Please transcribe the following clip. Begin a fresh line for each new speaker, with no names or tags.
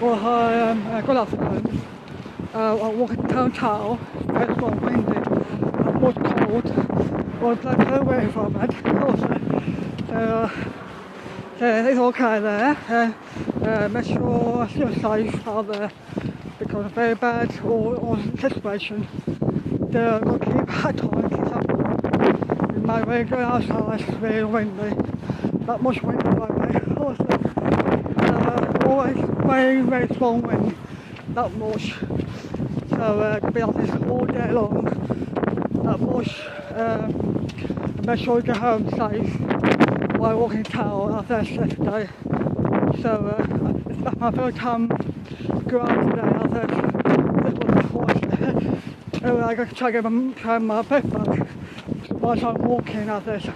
Well, hi, good afternoon. I'm walking downtown, very well windy, and much cold. Well, I'm so away from it. So it's okay there. Make sure you're safe out there because it's very bad or situation. They're going to keep hat on because it might really go outside, it's very windy. Not much wind by the way. Always very, very strong wind, not much. So could be like this all day long, not much. Make sure you get home safe while walking town after yesterday. So it's not my first time go out today after this was anyway, I got to try to get my breath back while I'm walking after this.